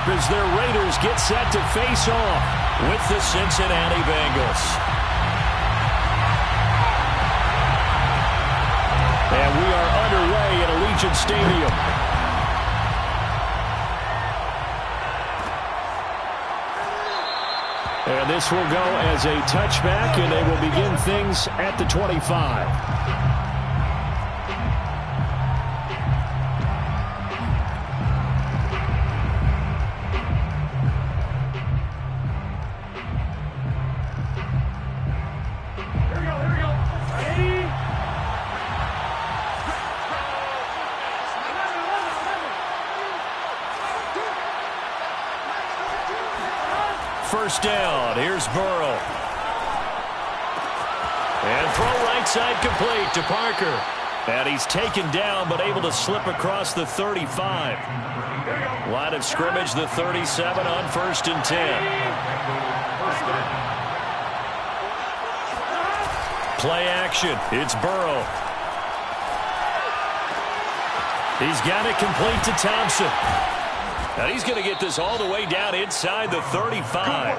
up as their Raiders get set to face off with the Cincinnati Bengals. And we are underway at Allegiant Stadium. And this will go as a touchback, and they will begin things at the 25. First down, here's Burrow. And throw right side complete to Parker. And he's taken down but able to slip across the 35. Line of scrimmage, the 37 on 1st and 10. Play action, it's Burrow. He's got it complete to Thompson. And he's going to get this all the way down inside the 35.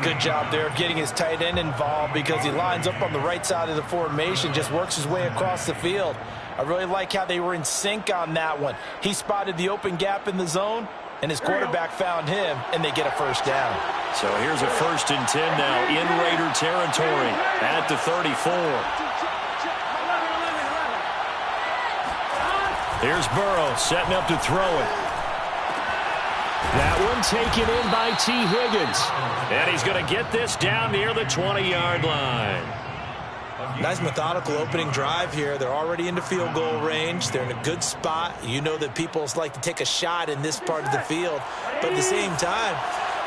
Good job there of getting his tight end involved because he lines up on the right side of the formation, just works his way across the field. I really like how they were in sync on that one. He spotted the open gap in the zone, and his quarterback found him, and they get a first down. So here's a 1st and 10 now in Raider territory at the 34. Here's Burrow setting up to throw it. That one taken in by T. Higgins. And he's going to get this down near the 20-yard line. Nice methodical opening drive here. They're already into field goal range. They're in a good spot. You know that people like to take a shot in this part of the field. But at the same time,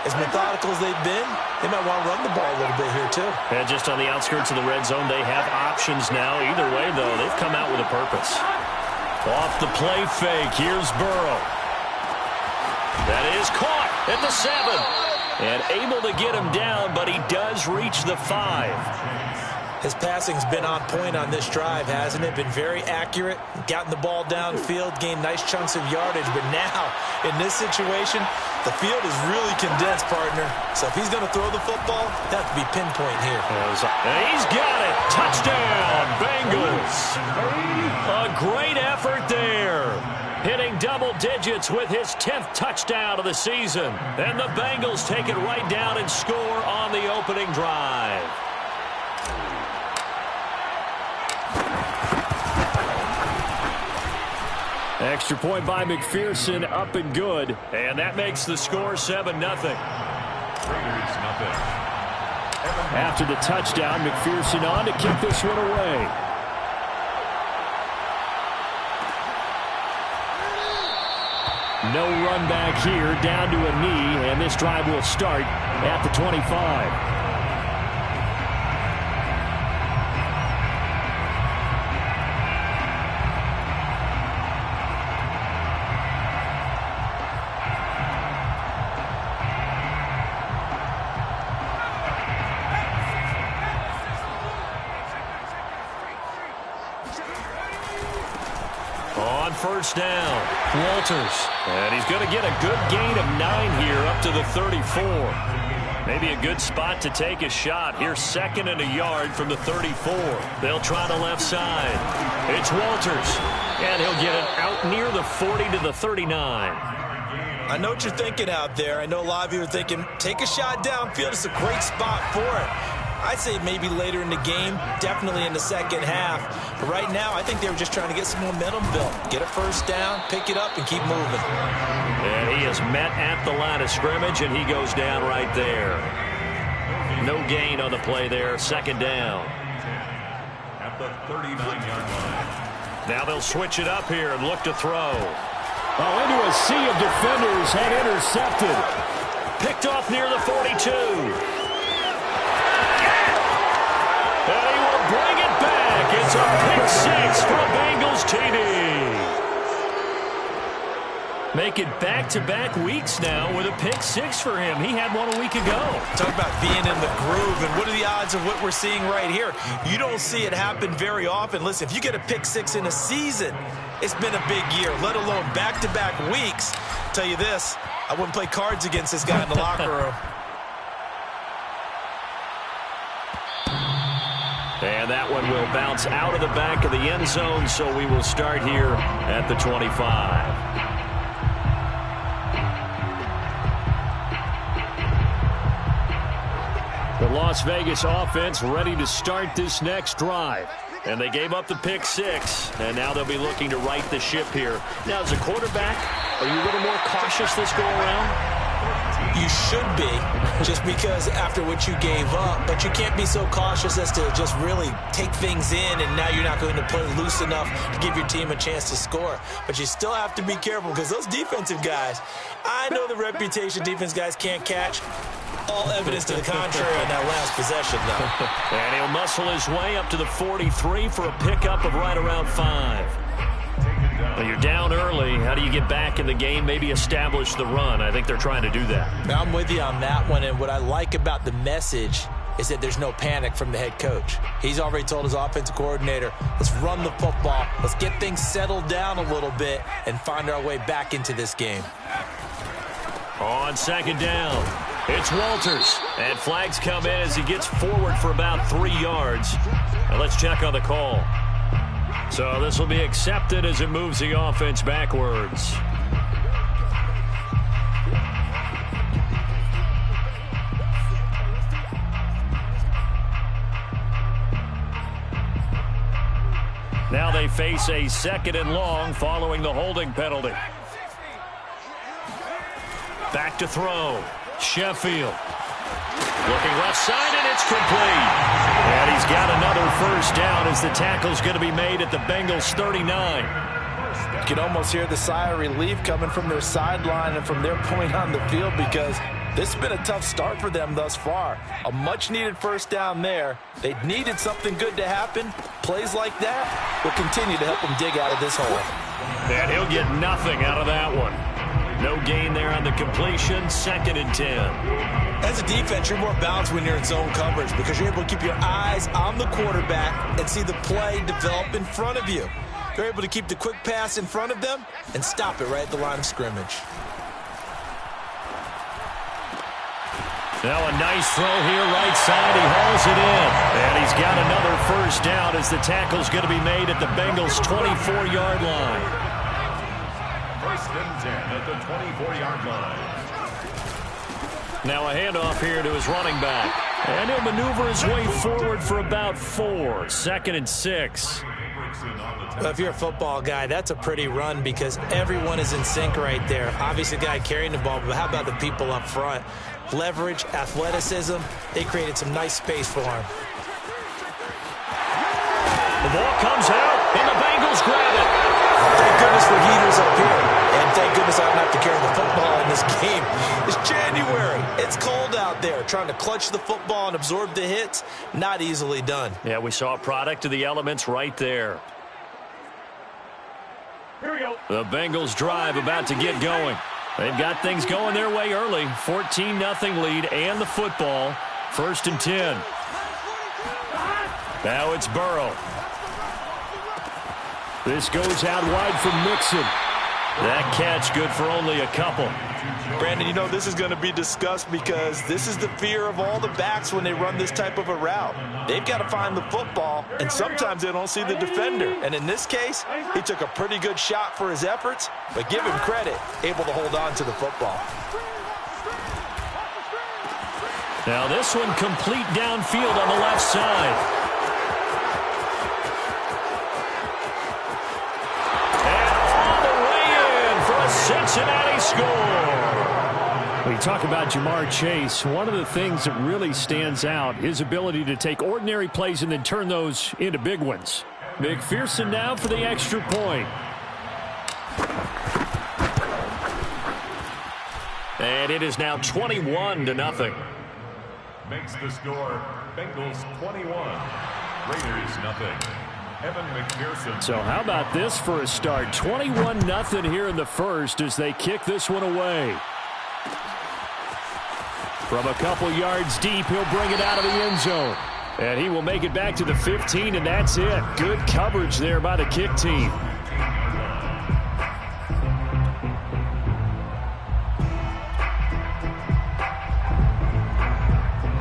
as methodical as they've been, they might want to run the ball a little bit here too. And just on the outskirts of the red zone, they have options now. Either way, though, they've come out with a purpose. Off the play fake, here's Burrow. That is caught at the 7. And able to get him down, but he does reach the 5. His passing's been on point on this drive, hasn't it? Been very accurate, gotten the ball downfield, gained nice chunks of yardage. But now, in this situation, the field is really condensed, partner. So if he's going to throw the football, that has to be pinpoint here. And he's got it. Touchdown, Bengals. A great effort there. Hitting double digits with his 10th touchdown of the season. And the Bengals take it right down and score on the opening drive. Extra point by McPherson, up and good. And that makes the score 7-0. After the touchdown, McPherson on to kick this one away. No run back here, down to a knee, and this drive will start at the 25. On first down, Walters. And he's going to get a good gain of 9 here up to the 34. Maybe a good spot to take a shot. Here's 2nd and a yard from the 34. They'll try the left side. It's Walters. And he'll get it out near the 40 to the 39. I know what you're thinking out there. I know a lot of you are thinking, take a shot downfield. It's a great spot for it. I'd say maybe later in the game, definitely in the second half. But right now, I think they were just trying to get some momentum built. Get a first down, pick it up, and keep moving. And he is met at the line of scrimmage, and he goes down right there. No gain on the play there, 2nd down. At the 39-yard line. Now they'll switch it up here and look to throw. Oh, into a sea of defenders and intercepted. Picked off near the 42. And he will bring it back. It's a pick 6 for a Bengals TD. Make it back-to-back weeks now with a pick six for him. He had one a week ago. Talk about being in the groove, and what are the odds of what we're seeing right here? You don't see it happen very often. Listen, if you get a pick six in a season, it's been a big year, let alone back-to-back weeks. Tell you this, I wouldn't play cards against this guy in the locker room. And that one will bounce out of the back of the end zone, so we will start here at the 25. The Las Vegas offense ready to start this next drive. And they gave up the pick six, and now they'll be looking to right the ship here. Now, as a quarterback, are you a little more cautious this go around? You should be, just because after what you gave up, but you can't be so cautious as to just really take things in, and now you're not going to play loose enough to give your team a chance to score. But you still have to be careful, because those defensive guys, I know the reputation defense guys can't catch. All evidence to the contrary on that last possession, though. And he'll muscle his way up to the 43 for a pickup of right around 5. Well, you're down early. How do you get back in the game, maybe establish the run? I think they're trying to do that. I'm with you on that one, and what I like about the message is that there's no panic from the head coach. He's already told his offensive coordinator, let's run the football, let's get things settled down a little bit and find our way back into this game. On second down, it's Walters. And flags come in as he gets forward for about 3 yards. Now let's check on the call. So this will be accepted as it moves the offense backwards. Now they face a 2nd and long following the holding penalty. Back to throw. Sheffield. Looking left side, and it's complete. And he's got another first down as the tackle's going to be made at the Bengals 39. You can almost hear the sigh of relief coming from their sideline and from their point on the field, because this has been a tough start for them thus far. A much-needed first down there. They needed something good to happen. Plays like that will continue to help them dig out of this hole. And he'll get nothing out of that one. No gain there on the completion, 2nd and 10. As a defense, you're more balanced when you're in zone coverage, because you're able to keep your eyes on the quarterback and see the play develop in front of you. You're able to keep the quick pass in front of them and stop it right at the line of scrimmage. Now a nice throw here, right side. He hauls it in. And he's got another first down as the tackle's going to be made at the Bengals' 24-yard line. 1st and 10 at the 24-yard line. Now a handoff here to his running back. And he'll maneuver his way forward for about 4. 2nd and 6. Well, if you're a football guy, that's a pretty run, because everyone is in sync right there. Obviously, the guy carrying the ball, but how about the people up front? Leverage, athleticism, they created some nice space for him. The ball comes out, and the Bengals grab it. Thank goodness for heaters up here. And thank goodness I don't have to carry the football in this game. It's January. It's cold out there. Trying to clutch the football and absorb the hits, not easily done. Yeah, we saw a product of the elements right there. Here we go. The Bengals drive about to get going. They've got things going their way early. 14-0 lead and the football. 1st and 10. Now it's Burrow. This goes out wide from Mixon. That catch good for only a couple. Brandon, you know this is going to be discussed, because this is the fear of all the backs when they run this type of a route. They've got to find the football, and sometimes they don't see the defender. And in this case, he took a pretty good shot for his efforts, but give him credit, able to hold on to the football. Now this one complete downfield on the left side. Cincinnati score. We talk about Jamar Chase. One of the things that really stands out, his ability to take ordinary plays and then turn those into big ones. McPherson now for the extra point. And it is now 21-0. Makes the score Bengals 21, Raiders 0. So how about this for a start? 21-0 here in the first as they kick this one away. From a couple yards deep, he'll bring it out of the end zone. And he will make it back to the 15, and that's it. Good coverage there by the kick team.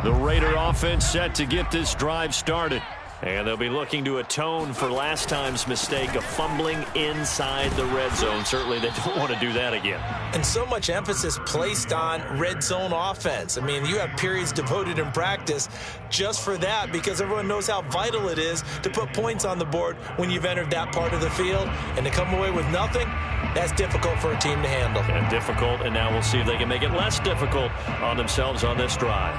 The Raider offense set to get this drive started. And they'll be looking to atone for last time's mistake of fumbling inside the red zone. Certainly they don't want to do that again. And so much emphasis placed on red zone offense. I mean, you have periods devoted in practice just for that because everyone knows how vital it is to put points on the board when you've entered that part of the field. And to come away with nothing, that's difficult for a team to handle. And difficult, and now we'll see if they can make it less difficult on themselves on this drive.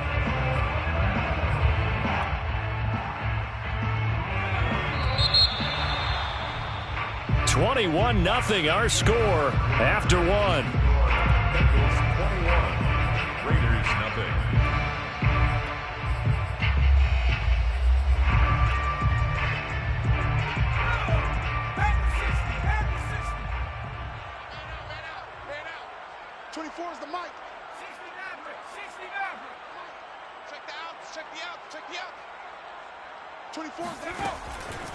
21-0 our score after one. Bengals 21, Raiders 0. Is the mic. 69. Check the outs. Check the outs. 24 is the mic.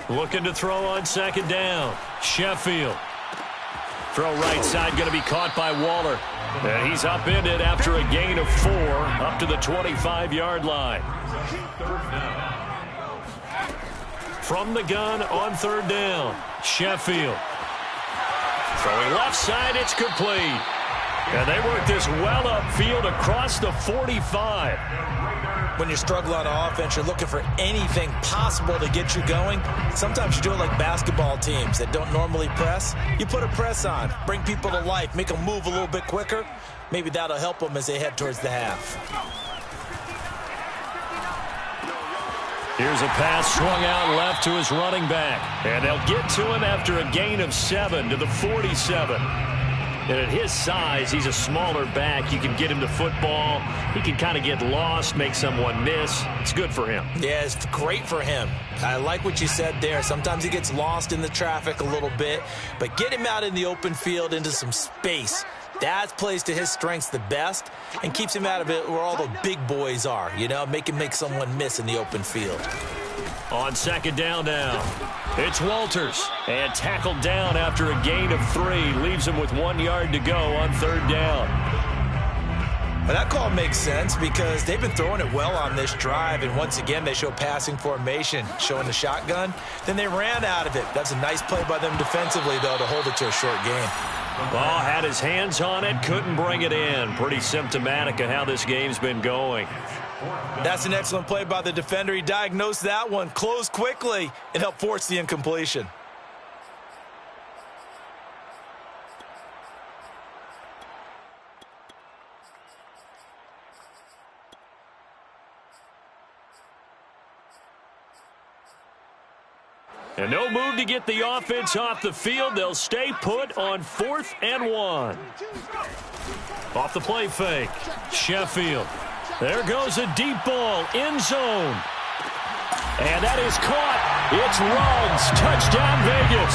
Looking to throw on second down. Sheffield. Throw right side, going to be caught by Waller. And he's upended after a gain of 4 up to the 25-yard line. From the gun on third down. Sheffield. Throwing left side, it's complete. And they work this well upfield across the 45. When you struggle on offense, you're looking for anything possible to get you going. Sometimes you do it like basketball teams that don't normally press. You put a press on, bring people to life, make them move a little bit quicker. Maybe that'll help them as they head towards the half. Here's a pass swung out left to his running back. And they'll get to him after a gain of 7 to the 47. And at his size, he's a smaller back. You can get him to football. He can kind of get lost, make someone miss. It's good for him. Yeah, it's great for him. I like what you said there. Sometimes he gets lost in the traffic a little bit. But get him out in the open field into some space. That plays to his strengths the best and keeps him out of it where all the big boys are. You know, make him make someone miss in the open field. On second down now, it's Walters. And tackled down after a gain of 3. Leaves him with 1 yard to go on third down. Well, that call makes sense because they've been throwing it well on this drive. And once again, they show passing formation, showing the shotgun. Then they ran out of it. That's a nice play by them defensively, though, to hold it to a short game. Ball had his hands on it, couldn't bring it in. Pretty symptomatic of how this game's been going. That's an excellent play by the defender. He diagnosed that one, closed quickly, and helped force the incompletion. And no move to get the offense off the field. They'll stay put on 4th and 1. Off the play fake. Sheffield. There goes a deep ball. End zone. And that is caught. It's Ruggs. Touchdown, Vegas.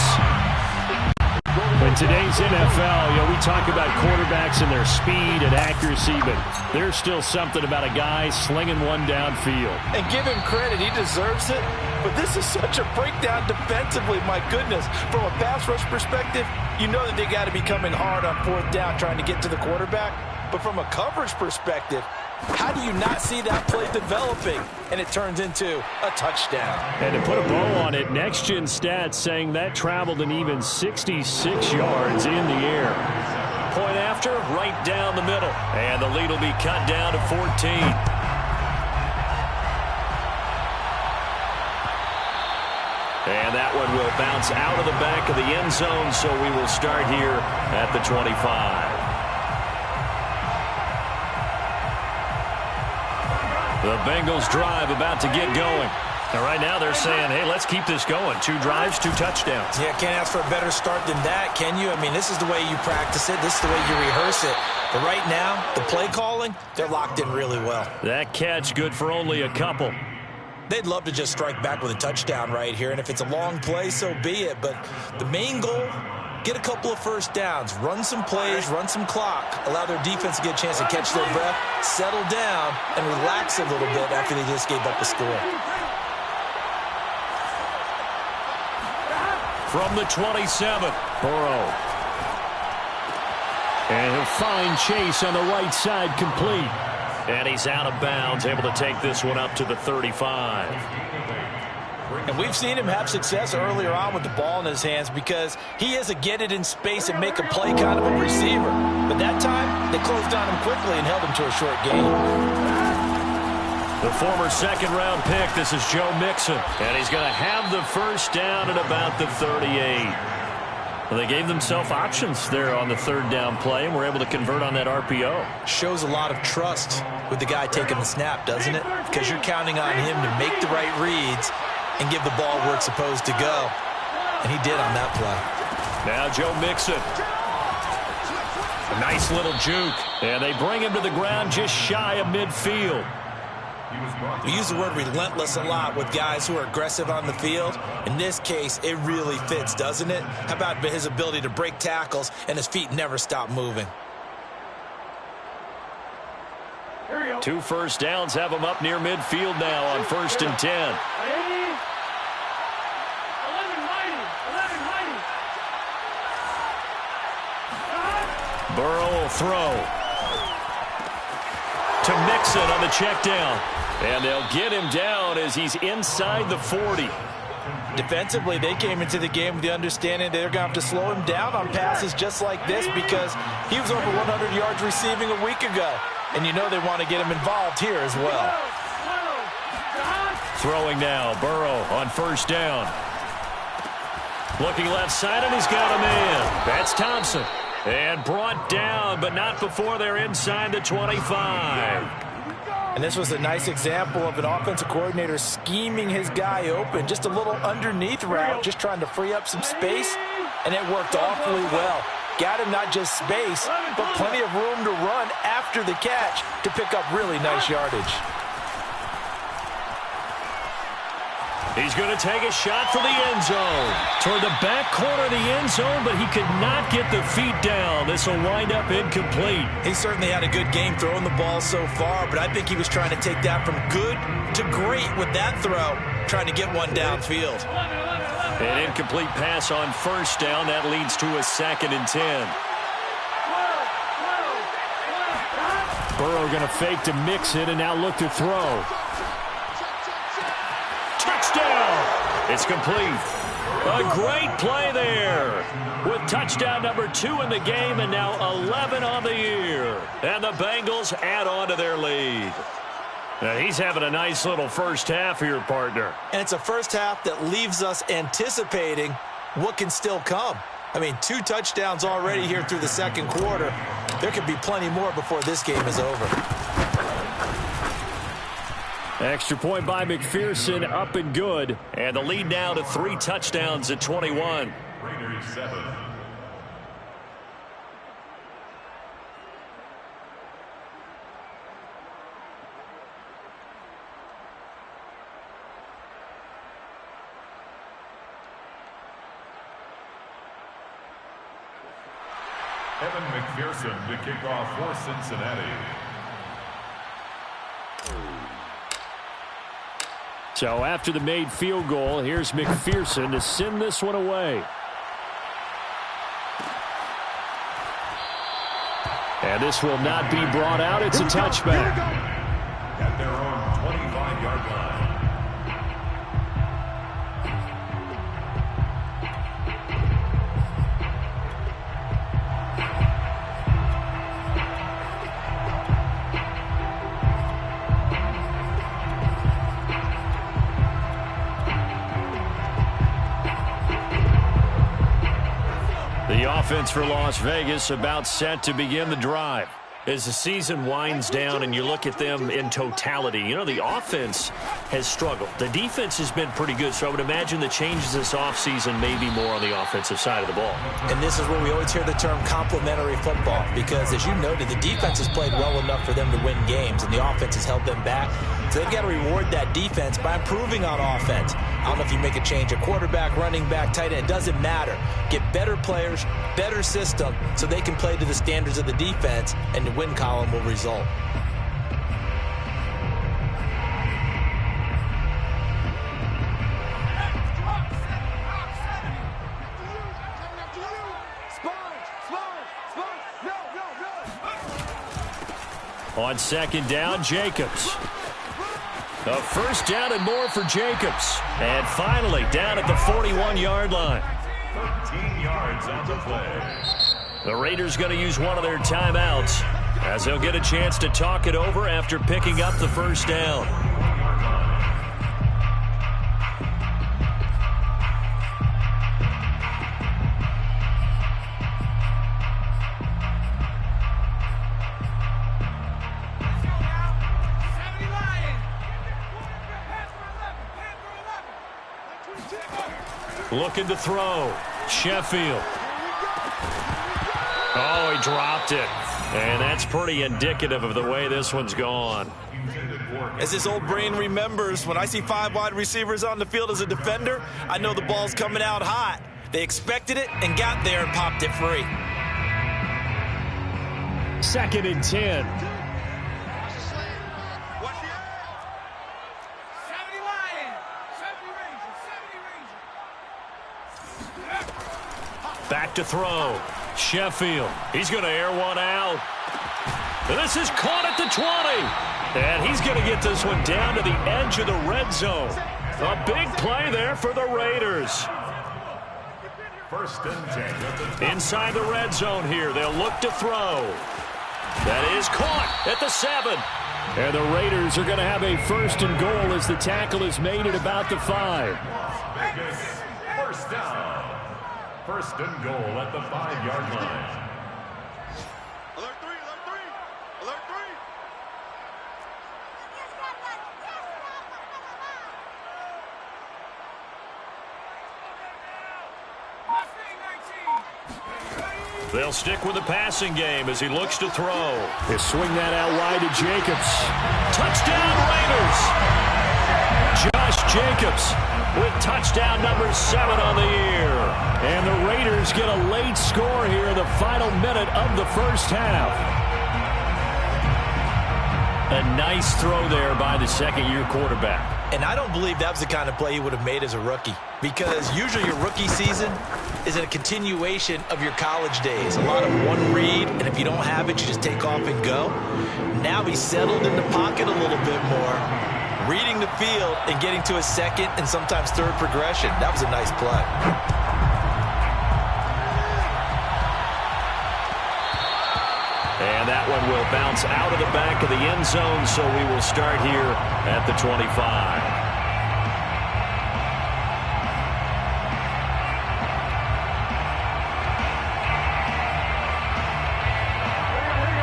In today's NFL, you know, we talk about quarterbacks and their speed and accuracy, but there's still something about a guy slinging one downfield. And give him credit. He deserves it. But this is such a breakdown defensively, my goodness. From a pass rush perspective, you know that they got to be coming hard on 4th down trying to get to the quarterback. But from a coverage perspective, how do you not see that play developing? And it turns into a touchdown. And to put a bow on it, Next Gen Stats saying that traveled an even 66 yards in the air. Point after, right down the middle. And the lead will be cut down to 14. And that one will bounce out of the back of the end zone, so we will start here at the 25. The Bengals drive about to get going. And right now they're saying, hey, let's keep this going. 2 drives, 2 touchdowns. Yeah, can't ask for a better start than that, can you? I mean, this is the way you practice it. This is the way you rehearse it. But right now, the play calling, they're locked in really well. That catch good for only a couple. They'd love to just strike back with a touchdown right here, and if it's a long play, so be it. But the main goal, get a couple of first downs, run some plays, run some clock, allow their defense to get a chance to catch their breath, settle down, and relax a little bit after they just gave up a score. From the 27, Burrow. And he'll find Chase on the right side, complete. And he's out of bounds, able to take this one up to the 35. And we've seen him have success earlier on with the ball in his hands because he is a get it in space and make a play kind of a receiver. But that time, they closed on him quickly and held him to a short gain. The former second-round pick, this is Joe Mixon. And he's going to have the first down at about the 38. Well, they gave themselves options there on the third down play and were able to convert on that RPO. Shows a lot of trust with the guy taking the snap, doesn't it? Because you're counting on him to make the right reads and give the ball where it's supposed to go. And he did on that play. Now Joe Mixon. A nice little juke. And they bring him to the ground just shy of midfield. We use the word relentless a lot with guys who are aggressive on the field. In this case, it really fits, doesn't it? How about his ability to break tackles and his feet never stop moving? 2 first downs have him up near midfield now on 1st and 10. Burrow will throw to Mixon on the check down. And they'll get him down as he's inside the 40. Defensively, they came into the game with the understanding they're going to have to slow him down on passes just like this because he was over 100 yards receiving a week ago. And you know they want to get him involved here as well. Throwing now, Burrow on 1st down. Looking left side, and he's got a man. That's Thompson. And brought down, but not before they're inside the 25. And this was a nice example of an offensive coordinator scheming his guy open. Just a little underneath route, just trying to free up some space, and it worked awfully well. Got him not just space, but plenty of room to run after the catch to pick up really nice yardage. He's going to take a shot for the end zone. Toward the back corner of the end zone, but he could not get the feet down. This will wind up incomplete. He certainly had a good game throwing the ball so far, but I think he was trying to take that from good to great with that throw, trying to get one downfield. An incomplete pass on 1st down. That leads to a 2nd and 10. Burrow going to fake to Mixon and now look to throw. Touchdown! It's complete. A great play there with touchdown number 2 in the game and now 11 on the year. And the Bengals add on to their lead. Now he's having a nice little first half here, partner. And it's a first half that leaves us anticipating what can still come. I mean, 2 touchdowns already here through the 2nd quarter. There could be plenty more before this game is over. Extra point by McPherson, up and good. And the lead now to 3 touchdowns at 21. Raiders 7. Evan McPherson to kick off for Cincinnati. So after the made field goal, here's McPherson to send this one away. And this will not be brought out. It's a touchback. At their own 25-yard line. The offense for Las Vegas about set to begin the drive. As the season winds down and you look at them in totality, you know, the offense has struggled. The defense has been pretty good, so I would imagine the changes this offseason may be more on the offensive side of the ball. And this is where we always hear the term complementary football, because as you noted, the defense has played well enough for them to win games, and the offense has held them back. So they've got to reward that defense by improving on offense. I don't know if you make a change, a quarterback, running back, tight end, it doesn't matter. Get better players, better system, so they can play to the standards of the defense, and the win column will result. On second down, Jacobs. A first down and more for Jacobs. And finally, down at the 41-yard line. 13 yards on the play. The Raiders going to use one of their timeouts as they'll get a chance to talk it over after picking up the first down. Looking to throw. Sheffield. Oh, he dropped it. And that's pretty indicative of the way this one's gone. As this old brain remembers, when I see 5 wide receivers on the field as a defender, I know the ball's coming out hot. They expected it and got there and popped it free. 2nd and 10. Back to throw. Sheffield. He's going to air one out. This is caught at the 20. And he's going to get this one down to the edge of the red zone. A big play there for the Raiders. 1st and 10. Inside the red zone here. They'll look to throw. That is caught at the 7. And the Raiders are going to have a 1st and goal as the tackle is made at about the 5. Vegas, 1st down. 1st and goal at the 5-yard line. Alert 3, alert 3, alert 3. They'll stick with the passing game as he looks to throw. They swing that out wide to Jacobs. Touchdown, Raiders! Josh Jacobs with touchdown number 7 on the year. And the Raiders get a late score here in the final minute of the first half. A nice throw there by the second-year quarterback. And I don't believe that was the kind of play he would have made as a rookie, because usually your rookie season is a continuation of your college days. A lot of one read, and if you don't have it, you just take off and go. Now he's settled in the pocket a little bit more, reading the field and getting to a second and sometimes third progression. That was a nice play. And that one will bounce out of the back of the end zone, so we will start here at the 25.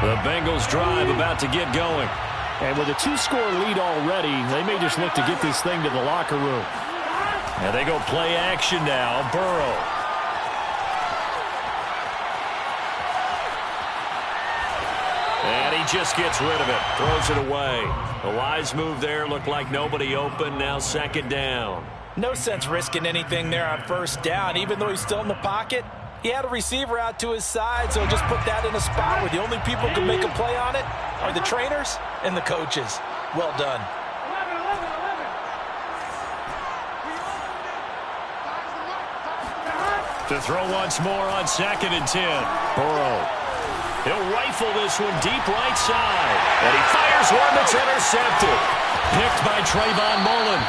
The Bengals drive about to get going. And with a 2-score lead already, they may just look to get this thing to the locker room. And they go play action now. Burrow. And he just gets rid of it. Throws it away. A wise move there. Looked like nobody open. Now 2nd down. No sense risking anything there on 1st down. Even though he's still in the pocket, he had a receiver out to his side, so just put that in a spot where the only people who can make a play on it are the trainers and the coaches. Well done. To throw once more on 2nd and 10. Burrow. He'll rifle this one deep right side. And he fires one that's intercepted. Picked by Trayvon Mullen.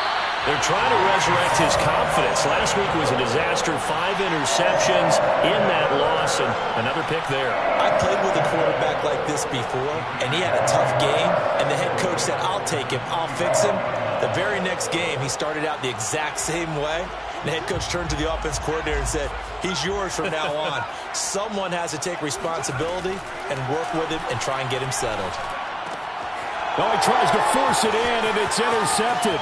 They're trying to resurrect his confidence. Last week was a disaster. 5 interceptions in that loss, and another pick there. I played with a quarterback like this before, and he had a tough game, and the head coach said, I'll take him, I'll fix him. The very next game, he started out the exact same way, The head coach turned to the offense coordinator and said, he's yours from now on. Someone has to take responsibility and work with him and try and get him settled. Oh, he tries to force it in, and it's intercepted.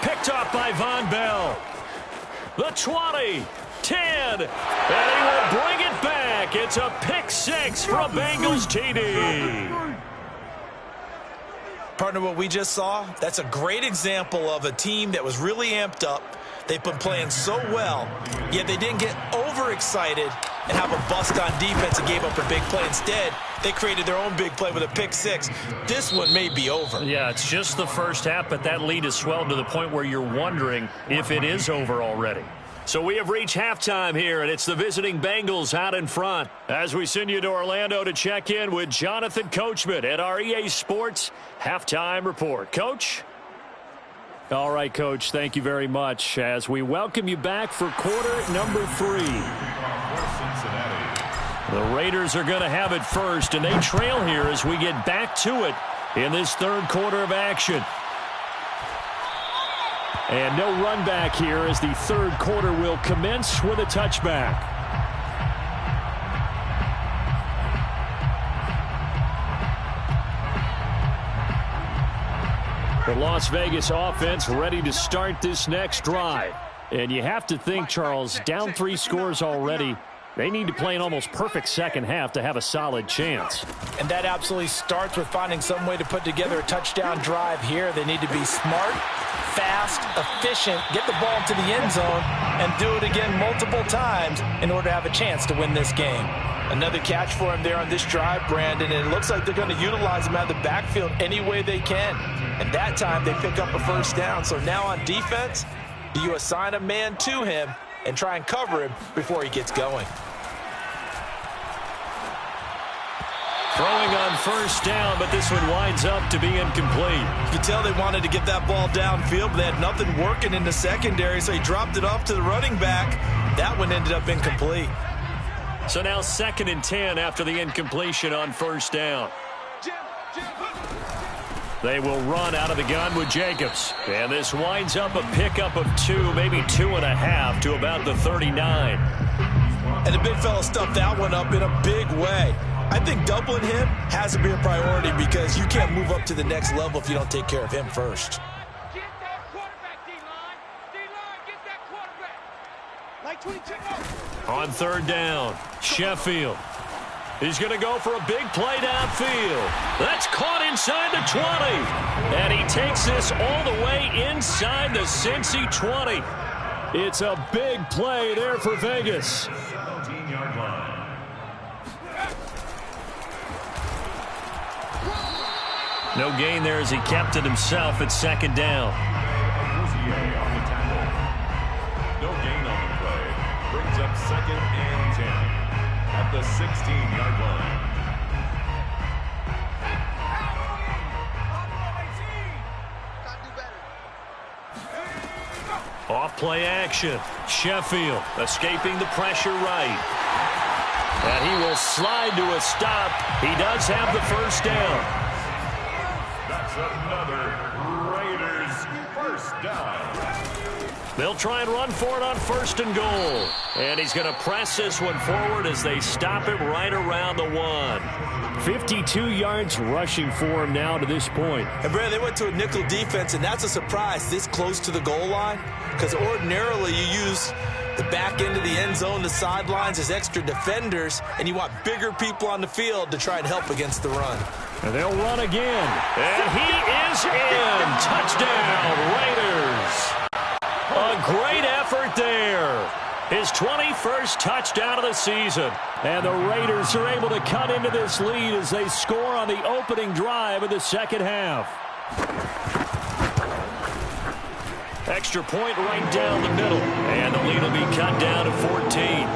Picked off by Von Bell. The 20, 10, and he will bring it back. It's a pick six for a Bengals TD. Partner, what we just saw, that's a great example of a team that was really amped up. They've been playing so well, yet they didn't get overexcited and have a bust on defense and gave up a big play. Instead, they created their own big play with a pick six. This one may be over. Yeah, it's just the first half, but that lead has swelled to the point where you're wondering if it is over already. So we have reached halftime here, and it's the visiting Bengals out in front. As we send you to Orlando to check in with Jonathan Coachman at our EA Sports Halftime Report. Coach? All right, Coach, thank you very much as we welcome you back for quarter number 3. The Raiders are going to have it first, and they trail here as we get back to it in this third quarter of action. And no run back here as the third quarter will commence with a touchback. The Las Vegas offense ready to start this next drive. And you have to think, Charles, down 3 scores already. They need to play an almost perfect second half to have a solid chance. And that absolutely starts with finding some way to put together a touchdown drive here. They need to be smart, fast, efficient, get the ball to the end zone, and do it again multiple times in order to have a chance to win this game. Another catch for him there on this drive, Brandon, and it looks like they're going to utilize him out of the backfield any way they can. And that time they pick up a first down. So now on defense, do you assign a man to him and try and cover him before he gets going? Throwing on first down, but this one winds up to be incomplete. You can tell they wanted to get that ball downfield, but they had nothing working in the secondary, so he dropped it off to the running back. That one ended up incomplete. So now 2nd and 10 after the incompletion on first down. They will run out of the gun with Jacobs. And this winds up a pickup of 2, maybe 2.5 to about the 39. And the big fella stuffed that one up in a big way. I think doubling him has to be a priority because you can't move up to the next level if you don't take care of him first. Get that quarterback, D-line. D-line, get that quarterback. Like 22. On third down, Sheffield. He's going to go for a big play downfield. That's caught inside the 20. And he takes this all the way inside the Cincy 20. It's a big play there for Vegas. 17-yard line. No gain there as he kept it himself at 2nd down. On the tackle. No gain on the play. Brings up 2nd and 10 at the 16-yard line. Off play action. Sheffield escaping the pressure right. And he will slide to a stop. He does have the first down. That's another Raiders first down. They'll try and run for it on 1st and goal. And he's going to press this one forward as they stop it right around the 1. 52 yards rushing for him now to this point. And, Brad, they went to a nickel defense, and that's a surprise this close to the goal line because ordinarily you use the back end of the end zone, the sidelines as extra defenders, and you want bigger people on the field to try and help against the run. And they'll run again. And he is in. Touchdown, Raiders. A great effort there. His 21st touchdown of the season. And the Raiders are able to cut into this lead as they score on the opening drive of the second half. Extra point right down the middle. And the lead will be cut down to 14.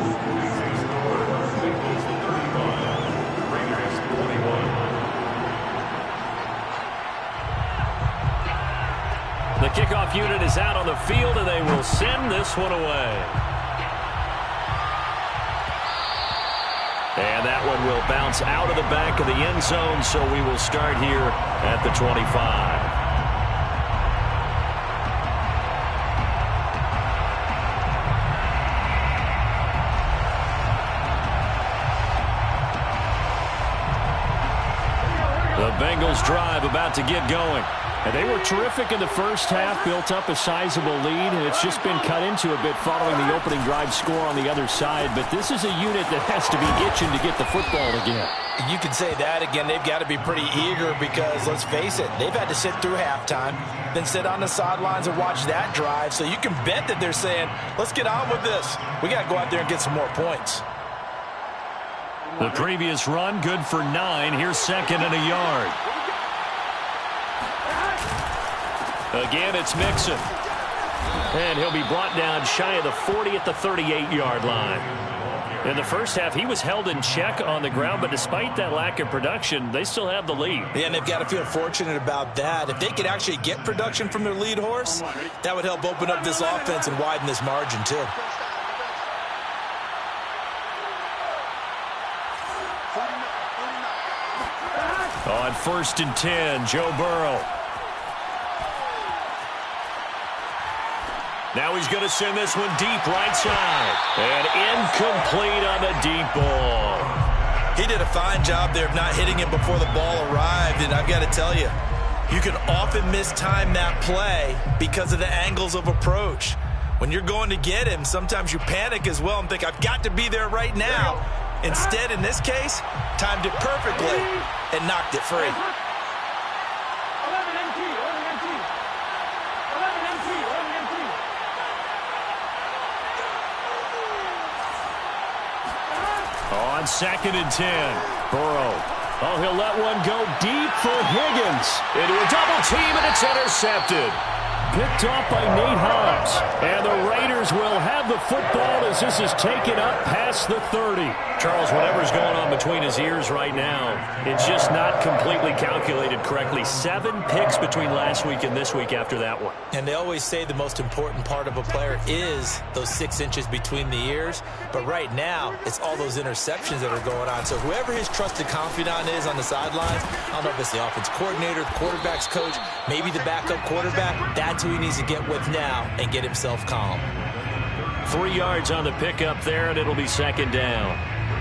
The kickoff unit is out on the field, and they will send this one away. And that one will bounce out of the back of the end zone, so we will start here at the 25. The Bengals drive about to get going. And they were terrific in the first half, built up a sizable lead, and it's just been cut into a bit following the opening drive score on the other side. But this is a unit that has to be itching to get the football again. You can say that again. They've got to be pretty eager because, let's face it, they've had to sit through halftime, then sit on the sidelines and watch that drive. So you can bet that they're saying, let's get on with this. We got to go out there and get some more points. The previous run, good for 9. Here's 2nd and a yard. Again, it's Mixon. And he'll be brought down shy of the 40 at the 38-yard line. In the first half, he was held in check on the ground, but despite that lack of production, they still have the lead. Yeah, and they've got to feel fortunate about that. If they could actually get production from their lead horse, that would help open up this offense and widen this margin, too. On 1st and 10, Joe Burrow. Now he's going to send this one deep right side. And incomplete on the deep ball. He did a fine job there of not hitting it before the ball arrived. And I've got to tell you, you can often mistime that play because of the angles of approach. When you're going to get him, sometimes you panic as well and think, I've got to be there right now. Instead, in this case, timed it perfectly and knocked it free. On 2nd and 10, Burrow. Oh, he'll let one go deep for Higgins. Into a double team, and it's intercepted. Picked off by Nate Hobbs. And the Raiders will have the football as this is taken up past the 30. Charles, whatever's going on between his ears right now, it's just not completely calculated correctly. 7 picks between last week and this week after that one. And they always say the most important part of a player is those 6 inches between the ears. But right now, it's all those interceptions that are going on. So whoever his trusted confidant is on the sidelines, I don't know if it's the offense coordinator, the quarterback's coach, maybe the backup quarterback, that's who he needs to get with now and get himself calm. 3 yards on the pickup there, and it'll be 2nd down.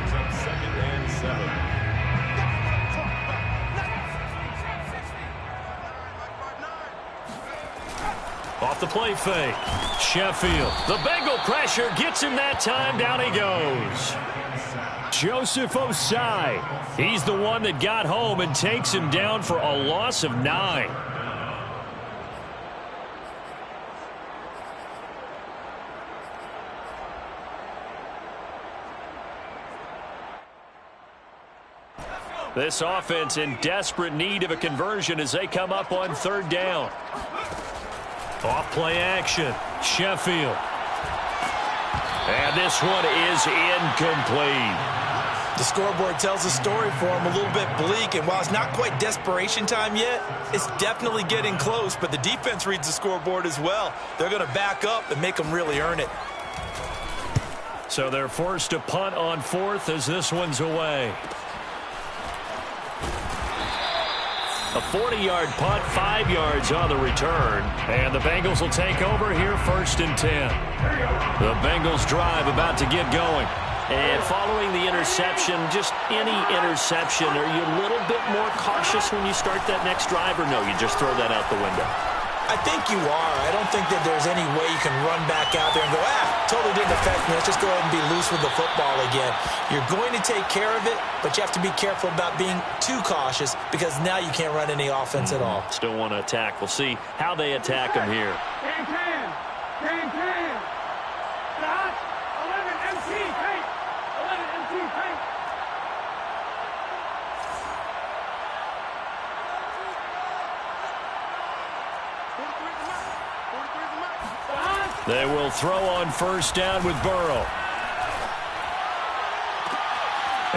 2nd and 7. Off the play fake. Sheffield. The Bengal pressure gets him that time. Down he goes. Joseph Osai. He's the one that got home and takes him down for a loss of 9. This offense in desperate need of a conversion as they come up on 3rd down. Off play action. Sheffield. And this one is incomplete. The scoreboard tells a story for him, a little bit bleak, and while it's not quite desperation time yet, it's definitely getting close, but the defense reads the scoreboard as well. They're going to back up and make them really earn it. So they're forced to punt on 4th as this one's away. A 40-yard punt, 5 yards on the return. And the Bengals will take over here 1st and 10. The Bengals drive about to get going. And following the interception, just any interception, are you a little bit more cautious when you start that next drive, or no, you just throw that out the window? I think you are. I don't think that there's any way you can run back out there and go, totally didn't affect me. Let's just go ahead and be loose with the football again. You're going to take care of it, but you have to be careful about being too cautious because now you can't run any offense at all. Still want to attack. We'll see how they attack him here. Start. 11 MC. Paint. 11 MC. Paint. They will throw on 1st down with Burrow.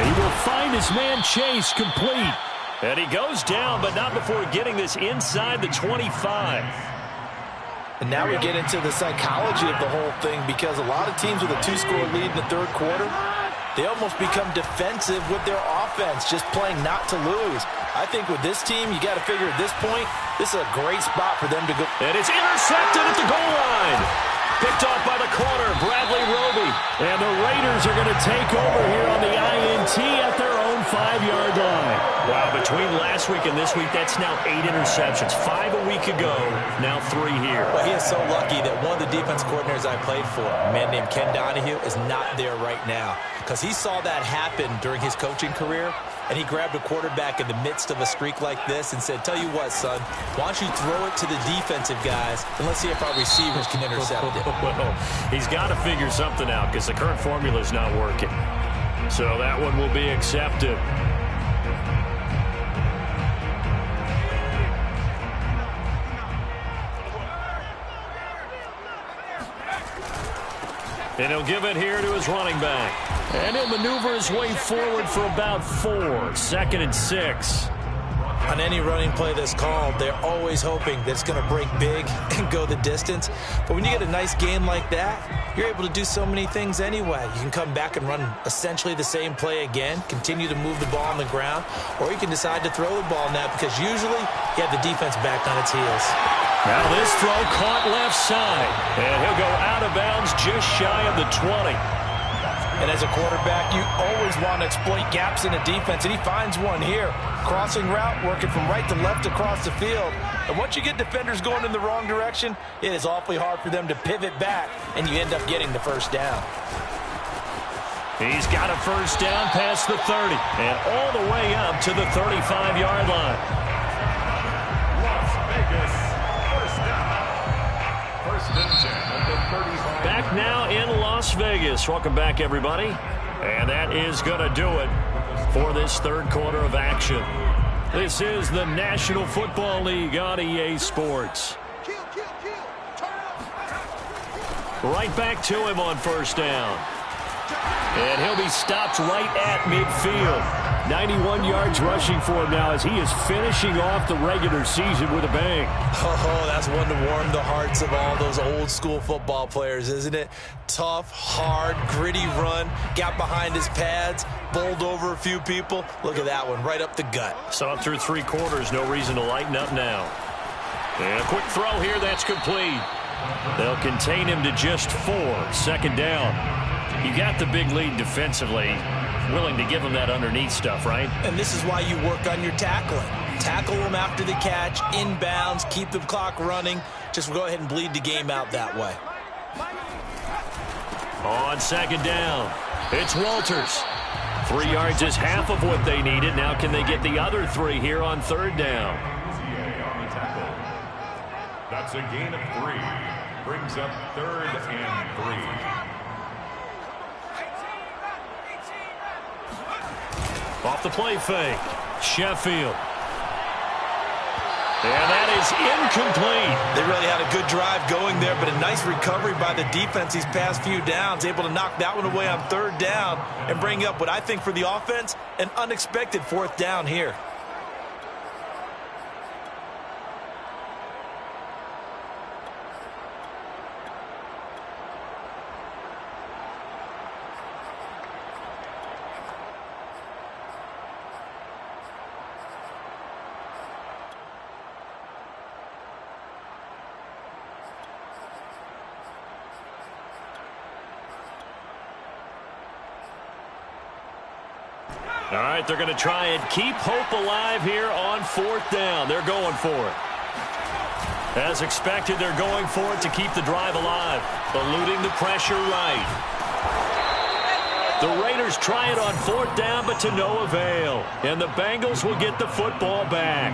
He will find his man Chase complete. And he goes down, but not before getting this inside the 25. And now we get into the psychology of the whole thing because a lot of teams with a 2-score lead in the 3rd quarter, they almost become defensive with their offense, just playing not to lose. I think with this team, you got to figure at this point, this is a great spot for them to go. And it's intercepted at the goal line. Picked off by the corner, Bradley Roby. And the Raiders are going to take over here on the INT at their own own 5-yard line. Wow, between last week and this week, that's now 8 interceptions. 5 a week ago, now 3 here. Well, he is so lucky that one of the defense coordinators I played for, a man named Ken Donahue, is not there right now. Because he saw that happen during his coaching career, and he grabbed a quarterback in the midst of a streak like this and said, tell you what, son, why don't you throw it to the defensive guys, and let's see if our receivers can intercept it. Well, he's got to figure something out because the current formula is not working. So that one will be accepted. And he'll give it here to his running back. And he'll maneuver his way forward for about 4. 2nd and 6. On any running play that's called, they're always hoping that it's going to break big and go the distance. But when you get a nice game like that, you're able to do so many things anyway. You can come back and run essentially the same play again, continue to move the ball on the ground, or you can decide to throw the ball now because usually you have the defense back on its heels. Now this throw caught left side, and he'll go out of bounds just shy of the 20. And as a quarterback, you always want to exploit gaps in a defense, and he finds one here. Crossing route, working from right to left across the field. And once you get defenders going in the wrong direction, it is awfully hard for them to pivot back, and you end up getting the first down. He's got a first down past the 30, and all the way up to the 35-yard line. Las Vegas, first down. First and 10 at the 35. Back now in Las Vegas. Welcome back, everybody. And that is going to do it for this third quarter of action. This is the National Football League on EA Sports. Right back to him on first down. And he'll be stopped right at midfield. 91 yards rushing for him now as he is finishing off the regular season with a bang. Oh, that's one to warm the hearts of all those old school football players, isn't it? Tough, hard, gritty run, got behind his pads, bowled over a few people. Look at that one, right up the gut. Saw it through 3 quarters, no reason to lighten up now. And a quick throw here, that's complete. They'll contain him to just 4, 2nd down. You got the big lead defensively, willing to give him that underneath stuff, right? And this is why you work on your tackling. Tackle them after the catch, inbounds, keep the clock running. Just go ahead and bleed the game out that way. On 2nd down, it's Walters. 3 yards is half of what they needed. Now can they get the other 3 here on 3rd down? On the tackle. That's a gain of 3. Brings up 3rd and 3. Off the play fake, Sheffield. And that is incomplete. They really had a good drive going there, but a nice recovery by the defense these past few downs, able to knock that one away on 3rd down and bring up what I think for the offense, an unexpected 4th down here. All right, they're going to try and keep hope alive here on 4th down. They're going for it. As expected, they're going for it to keep the drive alive. Eluding the pressure right. The Raiders try it on 4th down, but to no avail. And the Bengals will get the football back.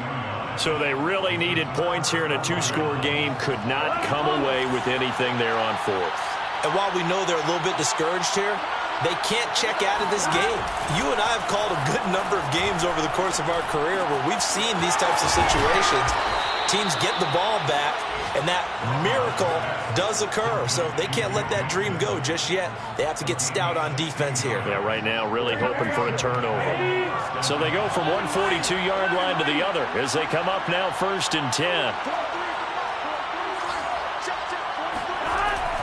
So they really needed points here in a 2-score game. Could not come away with anything there on 4th. And while we know they're a little bit discouraged here, they can't check out of this game. You and I have called a good number of games over the course of our career where we've seen these types of situations. Teams get the ball back, and that miracle does occur. So they can't let that dream go just yet. They have to get stout on defense here. Yeah, right now really hoping for a turnover. So they go from one 42-yard line to the other as they come up now 1st and 10.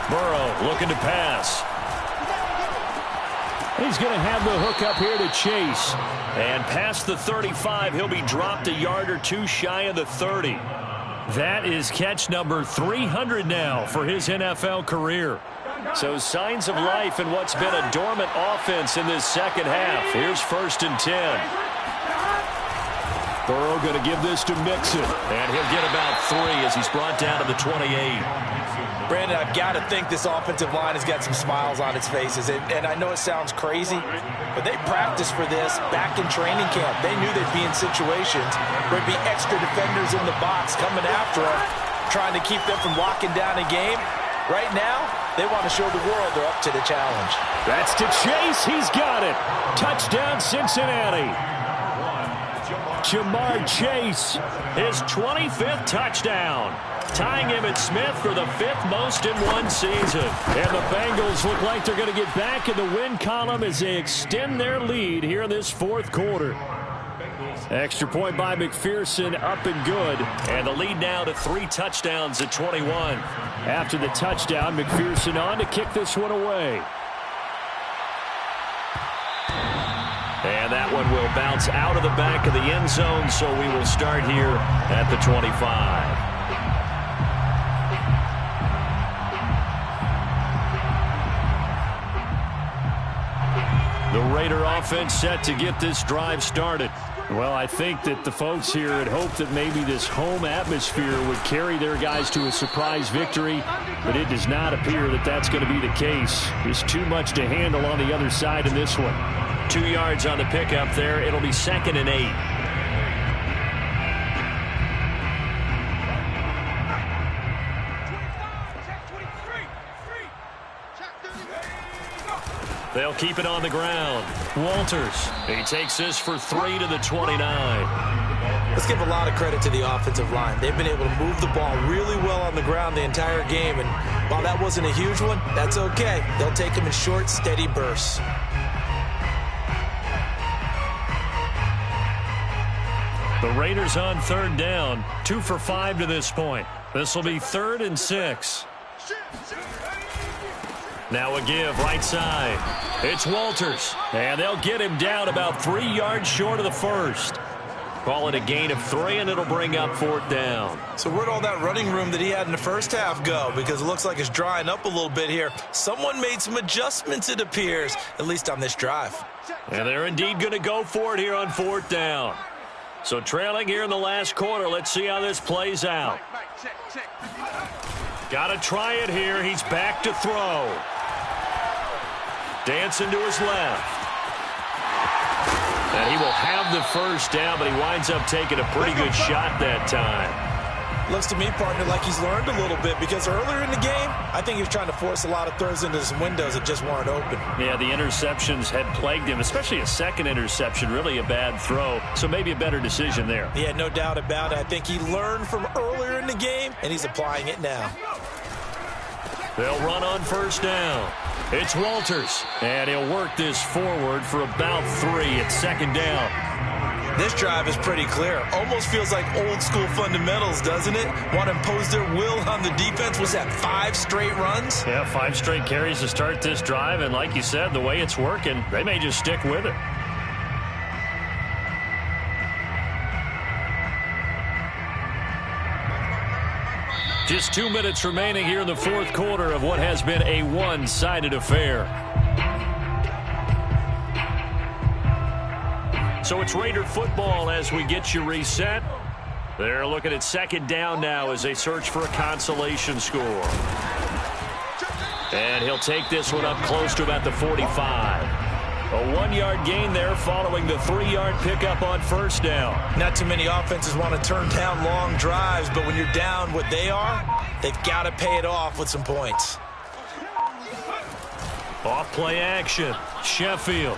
Burrow looking to pass. He's going to have the hook up here to Chase. And past the 35, he'll be dropped a yard or 2 shy of the 30. That is catch number 300 now for his NFL career. So signs of life in what's been a dormant offense in this second half. Here's 1st and 10. Burrow going to give this to Mixon. And he'll get about 3 as he's brought down to the 28. Brandon, I've got to think this offensive line has got some smiles on its faces. And I know it sounds crazy, but they practiced for this back in training camp. They knew they'd be in situations where there'd be extra defenders in the box coming after them, trying to keep them from locking down a game. Right now, they want to show the world they're up to the challenge. That's to Chase. He's got it. Touchdown, Cincinnati. Jamar Chase, his 25th touchdown, tying Emmitt Smith for the 5th most in one season. And the Bengals look like they're going to get back in the win column as they extend their lead here in this 4th quarter. Extra point by McPherson, up and good. And the lead now to 3 touchdowns at 21. After the touchdown, McPherson on to kick this one away. And that one will bounce out of the back of the end zone, so we will start here at the 25. The Raider offense set to get this drive started. Well, I think that the folks here had hoped that maybe this home atmosphere would carry their guys to a surprise victory, but it does not appear that that's going to be the case. There's too much to handle on the other side in this one. 2 yards on the pickup there. It'll be 2nd and 8. They'll keep it on the ground. Walters, he takes this for 3 to the 29. Let's give a lot of credit to the offensive line. They've been able to move the ball really well on the ground the entire game, and while that wasn't a huge one, that's okay. They'll take them in short, steady bursts. The Raiders on 3rd down, 2 for 5 to this point. This will be 3rd and 6. Now a give right side. It's Walters, and they'll get him down about 3 yards short of the first. Call it a gain of 3, and it'll bring up 4th down. So where'd all that running room that he had in the first half go? Because it looks like it's drying up a little bit here. Someone made some adjustments, it appears, at least on this drive. And they're indeed going to go for it here on 4th down. So trailing here in the last quarter. Let's see how this plays out. Got to try it here. He's back to throw. Dancing to his left. And he will have the first down, but he winds up taking a pretty good shot that time. Looks to me, partner, like he's learned a little bit, because earlier in the game, I think he was trying to force a lot of throws into some windows that just weren't open. Yeah, the interceptions had plagued him, especially a second interception, really a bad throw. So maybe a better decision there. Yeah, no doubt about it. I think he learned from earlier in the game, and he's applying it now. They'll run on 1st down. It's Walters, and he'll work this forward for about 3 at 2nd down. This drive is pretty clear. Almost feels like old school fundamentals, doesn't it? Want to impose their will on the defense. Was that 5 straight runs? Yeah, 5 straight carries to start this drive, and like you said, the way it's working, they may just stick with it. Just 2 minutes remaining here in the 4th quarter of what has been a one-sided affair. So it's Raider football as we get you reset. They're looking at 2nd down now as they search for a consolation score. And he'll take this one up close to about the 45. A 1-yard gain there following the 3-yard pickup on 1st down. Not too many offenses want to turn down long drives, but when you're down what they are, they've got to pay it off with some points. Off play action. Sheffield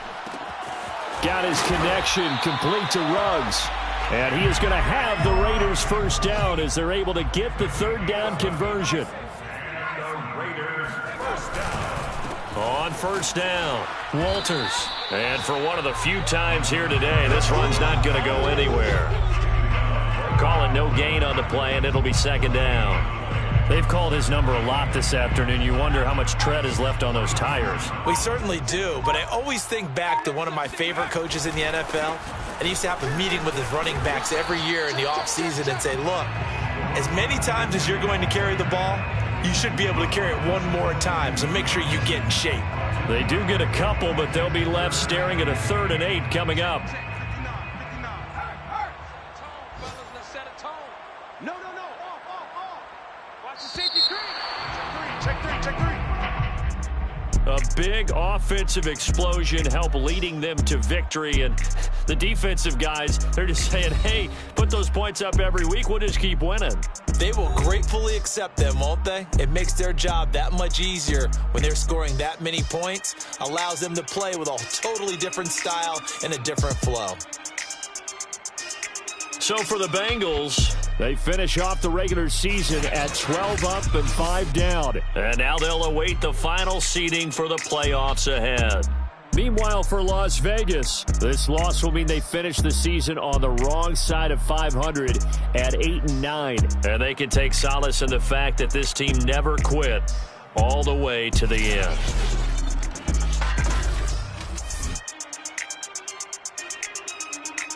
got his connection complete to Ruggs. And he is going to have the Raiders first down as they're able to get the 3rd down conversion. On 1st down, Walters. And for one of the few times here today, this run's not going to go anywhere. Call it no gain on the play, and it'll be 2nd down. They've called his number a lot this afternoon. You wonder how much tread is left on those tires. We certainly do, but I always think back to one of my favorite coaches in the NFL, and he used to have a meeting with his running backs every year in the offseason and say, look, as many times as you're going to carry the ball, you should be able to carry it one more time, so make sure you get in shape. They do get a couple, but they'll be left staring at a 3rd and 8 coming up. A big offensive explosion helped leading them to victory, and the defensive guys, they're just saying, hey, put those points up every week, we'll just keep winning. They will gratefully accept them, won't they? It makes their job that much easier when they're scoring that many points, allows them to play with a totally different style and a different flow. So for the Bengals, they finish off the regular season at 12 up and 5 down. And now they'll await the final seeding for the playoffs ahead. Meanwhile, for Las Vegas, this loss will mean they finish the season on the wrong side of 500 at 8-9. And they can take solace in the fact that this team never quit all the way to the end.